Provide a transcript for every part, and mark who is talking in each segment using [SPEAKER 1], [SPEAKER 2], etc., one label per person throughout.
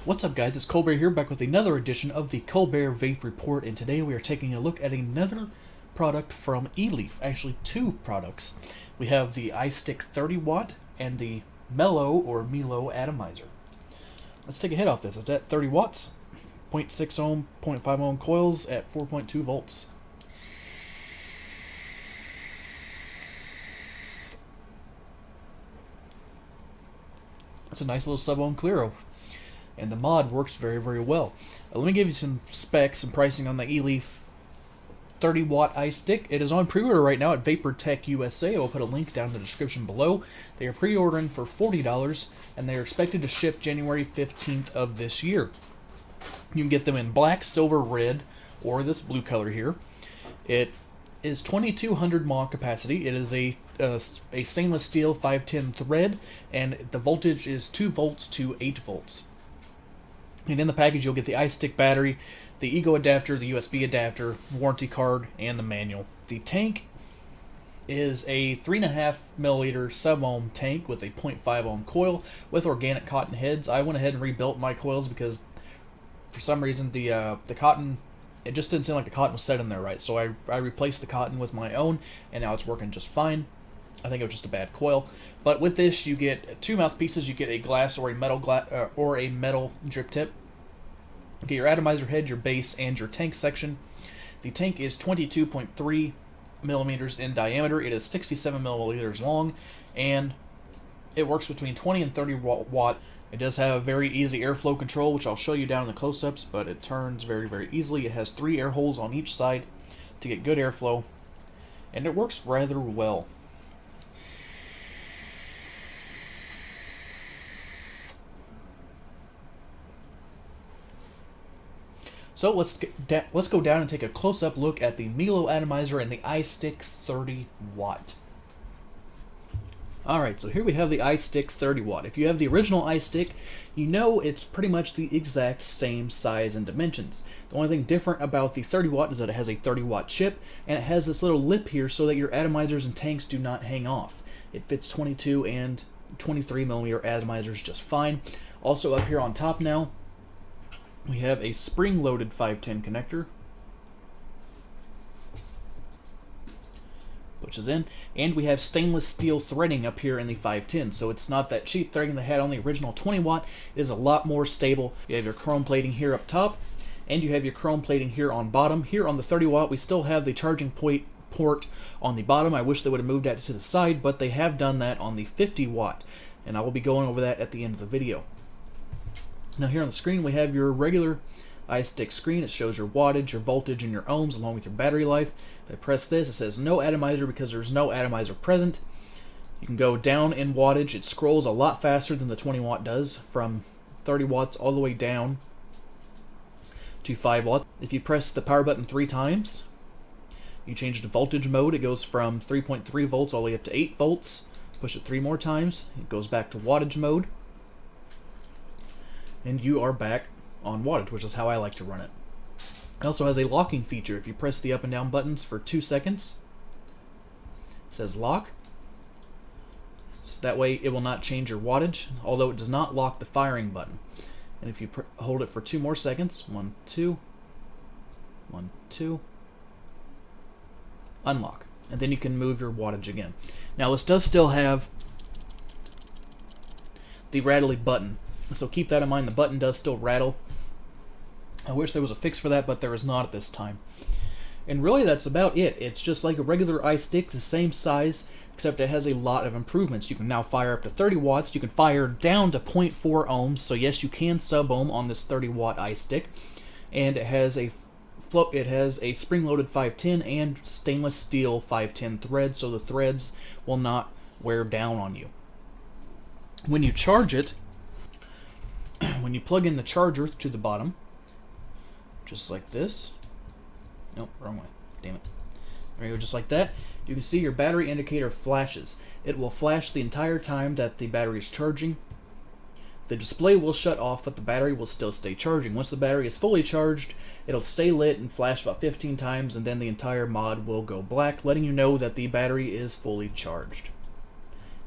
[SPEAKER 1] What's up, guys? It's Colbert here, back with another edition of the Colbert Vape Report, and today we are taking a look at another product from Eleaf. Actually, two products. We have the iStick 30 watt and the MELO Atomizer. Let's take a hit off this. It's at 30 watts, 0.6 ohm, 0.5 ohm coils at 4.2 volts. It's a nice little sub-ohm clearo, and the mod works very, very well. Let me give you some specs and pricing on the Eleaf 30 watt iStick. It is on pre-order right now at Vapor Tech USA. I will put a link down in the description below. They are pre-ordering for $40, and they are expected to ship January 15th of this year. You can get them in black, silver, red, or this blue color here. It is 2200 mAh capacity. It is a stainless steel 510 thread, and the voltage is 2 volts to 8 volts. And in the package, you'll get the iStick battery, the Ego adapter, the USB adapter, warranty card, and the manual. The tank is a 3.5 milliliter sub-ohm tank with a 0.5 ohm coil with organic cotton heads. I went ahead and rebuilt my coils because for some reason the cotton, it just didn't seem like the cotton was set in there right. So I replaced the cotton with my own, and now it's working just fine. I think it was just a bad coil. But with this, you get two mouthpieces. You get a glass or a metal drip tip. You get your atomizer head, your base, and your tank section. The tank is 22.3 millimeters in diameter. It is 67 milliliters long, and it works between 20 and 30 watt. It does have very easy airflow control, which I'll show you down in the close-ups, but it turns very, very easily. It has 3 air holes on each side to get good airflow, and it works rather well. So let's go down and take a close-up look at the MELO Atomizer and the iStick 30 watt. Alright, so here we have the iStick 30 watt. If you have the original iStick, you know it's pretty much the exact same size and dimensions. The only thing different about the 30 watt is that it has a 30 watt chip, and it has this little lip here so that your atomizers and tanks do not hang off. It fits 22 and 23 millimeter atomizers just fine. Also up here on top now, we have a spring-loaded 510 connector, which is in, and we have stainless steel threading up here in the 510, so it's not that cheap threading they had on the original 20 watt. It is a lot more stable. You have your chrome plating here up top, and you have your chrome plating here on bottom. Here on the 30 watt, we still have the charging port on the bottom. I wish they would have moved that to the side, but they have done that on the 50 watt, and I will be going over that at the end of the video. Now here on the screen we have your regular iStick screen. It shows your wattage, your voltage, and your ohms along with your battery life. If I press this, it says no atomizer because there's no atomizer present. You can go down in wattage. It scrolls a lot faster than the 20 watt does, from 30 watts all the way down to 5 watts. If you press the power button 3 times, you change to voltage mode. It goes from 3.3 volts all the way up to 8 volts. Push it 3 more times, it goes back to wattage mode, and you are back on wattage, which is how I like to run it. It also has a locking feature. If you press the up and down buttons for 2 seconds, it says lock. So that way it will not change your wattage, although it does not lock the firing button. And if you hold it for 2 more seconds, 1, 2, 1, 2, unlock. And then you can move your wattage again. Now this does still have the rattly button, so keep that in mind. The button does still rattle. I wish there was a fix for that, but there is not at this time. And really that's about it. It's just like a regular iStick, the same size, except it has a lot of improvements. You can now fire up to 30 watts. You can fire down to 0.4 ohms, so yes, you can sub-ohm on this 30 watt iStick. And it has a spring-loaded 510 and stainless steel 510 thread, so the threads will not wear down on you. When you charge it, when you plug in the charger to the bottom, just like this. Nope, wrong way. Damn it. There you go, just like that. You can see your battery indicator flashes. It will flash the entire time that the battery is charging. The display will shut off, but the battery will still stay charging. Once the battery is fully charged, it'll stay lit and flash about 15 times, and then the entire mod will go black, letting you know that the battery is fully charged.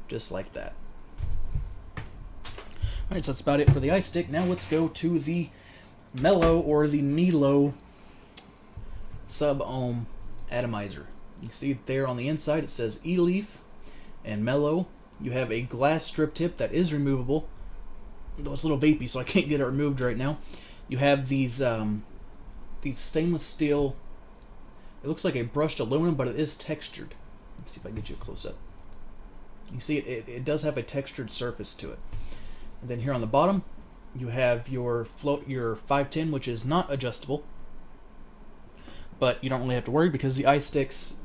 [SPEAKER 1] Just like that. Alright, so that's about it for the iStick. Now let's go to the MELO or the MELO Sub-Ohm Atomizer. You can see there on the inside it says Eleaf and MELO. You have a glass strip tip that is removable, though it's a little vapey, so I can't get it removed right now. You have these stainless steel. It looks like a brushed aluminum, but it is textured. Let's see if I can get you a close up. You see it does have a textured surface to it. And then here on the bottom, you have your 510, which is not adjustable, but you don't really have to worry because the iStick's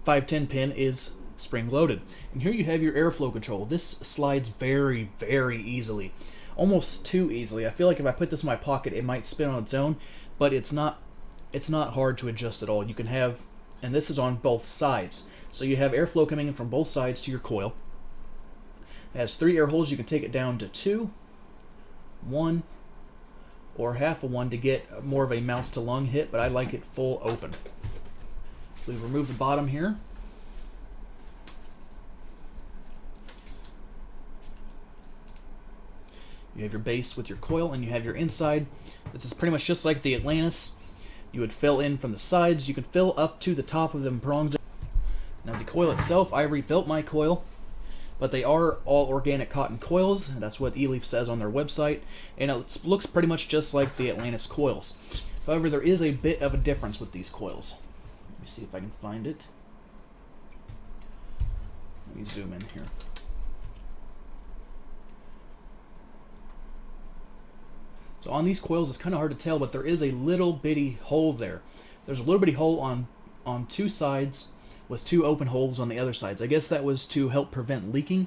[SPEAKER 1] 510 pin is spring loaded. And here you have your airflow control. This slides very, very easily, almost too easily. I feel like if I put this in my pocket, it might spin on its own, but it's not hard to adjust at all. You can have, and this is on both sides, so you have airflow coming in from both sides to your coil. It has 3 air holes. You can take it down to 2, 1, or half of 1 to get more of a mouth to lung hit, but I like it full open. We remove the bottom here. You have your base with your coil, and you have your inside. This is pretty much just like the Atlantis. You would fill in from the sides. You can fill up to the top of them prongs. Now the coil itself, I rebuilt my coil, but they are all organic cotton coils. That's what Eleaf says on their website, and it looks pretty much just like the Atlantis coils. However, there is a bit of a difference with these coils. Let me see if I can find it. Let me zoom in here. So on these coils, it's kind of hard to tell, but there is a little bitty hole there. There's a little bitty hole on 2 sides with 2 open holes on the other sides. I guess that was to help prevent leaking,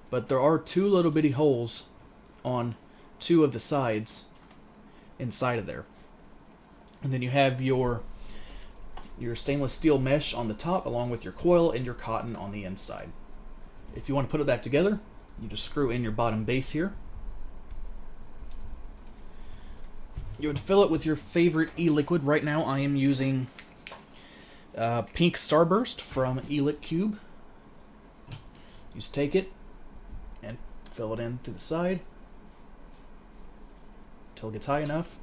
[SPEAKER 1] but there are 2 little bitty holes on 2 of the sides inside of there. And then you have your stainless steel mesh on the top, along with your coil and your cotton on the inside. If you want to put it back together, you just screw in your bottom base here. You would fill it with your favorite e-liquid. Right now I am using Pink Starburst from E-Cig. You just take it and fill it in to the side until it gets high enough.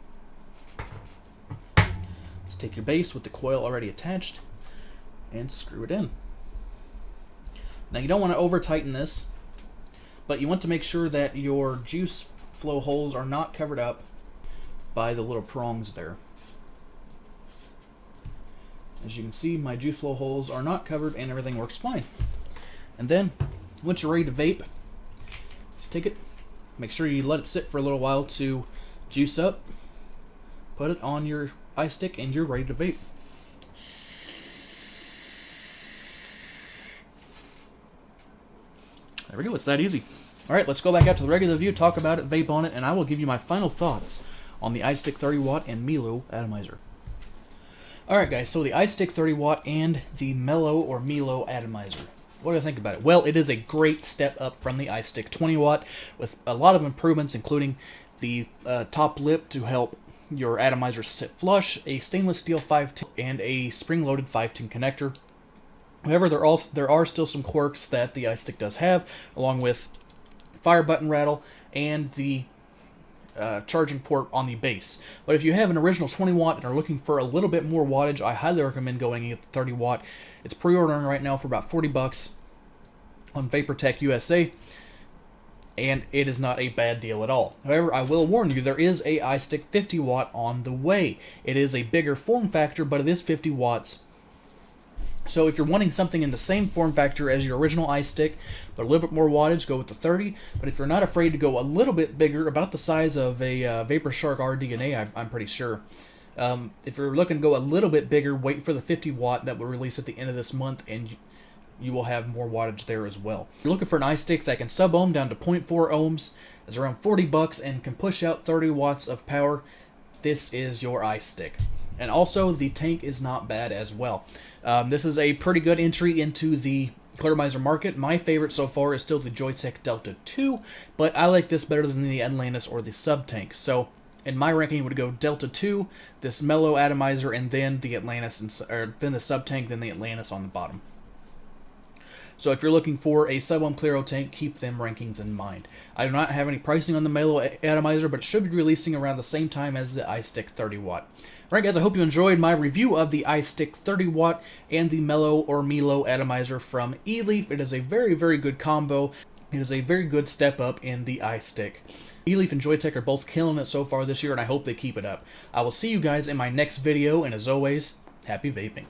[SPEAKER 1] Just take your base with the coil already attached and screw it in. Now you don't want to over tighten this, but you want to make sure that your juice flow holes are not covered up by the little prongs there. As you can see, my juice flow holes are not covered and everything works fine. And then, once you're ready to vape, just take it, make sure you let it sit for a little while to juice up, put it on your iStick, and you're ready to vape. There we go, it's that easy. Alright, let's go back out to the regular view, talk about it, vape on it, and I will give you my final thoughts on the iStick 30 watt and MELO Atomizer. Alright guys, so the iStick 30 watt and the MELO or MELO Atomizer. What do I think about it? Well, it is a great step up from the iStick 20 watt with a lot of improvements, including the top lip to help your atomizer sit flush, a stainless steel 510, and a spring-loaded 510 connector. However, there are still some quirks that the iStick does have, along with fire button rattle and the charging port on the base. But if you have an original 20 watt and are looking for a little bit more wattage, I highly recommend going with the 30 watt. It's pre-ordering right now for about 40 bucks on VaporTech USA, and it is not a bad deal at all. However, I will warn you, there is a iStick 50 watt on the way. It is a bigger form factor, but it is 50 watts. So if you're wanting something in the same form factor as your original iStick, but a little bit more wattage, go with the 30. But if you're not afraid to go a little bit bigger, about the size of a VaporShark RDNA, I'm pretty sure. If you're looking to go a little bit bigger, wait for the 50 watt that will release at the end of this month, and you will have more wattage there as well. If you're looking for an iStick that can sub-ohm down to 0.4 ohms, is around 40 bucks, and can push out 30 watts of power, this is your iStick. And also, the tank is not bad as well. This is a pretty good entry into the Atomizer market. My favorite so far is still the Joytech Delta 2, but I like this better than the Atlantis or the Sub-Tank. So, in my ranking, it would go Delta 2, this MELO Atomizer, and then the Atlantis, or then the Sub-Tank, then the Atlantis on the bottom. So if you're looking for a Sub-Ohm Clearo tank, keep them rankings in mind. I do not have any pricing on the MELO Atomizer, but it should be releasing around the same time as the iStick 30 watt. Alright guys, I hope you enjoyed my review of the iStick 30 watt and the MELO Atomizer from Eleaf. It is a very, very good combo. It is a very good step up in the iStick. Eleaf and Joytech are both killing it so far this year, and I hope they keep it up. I will see you guys in my next video, and as always, happy vaping.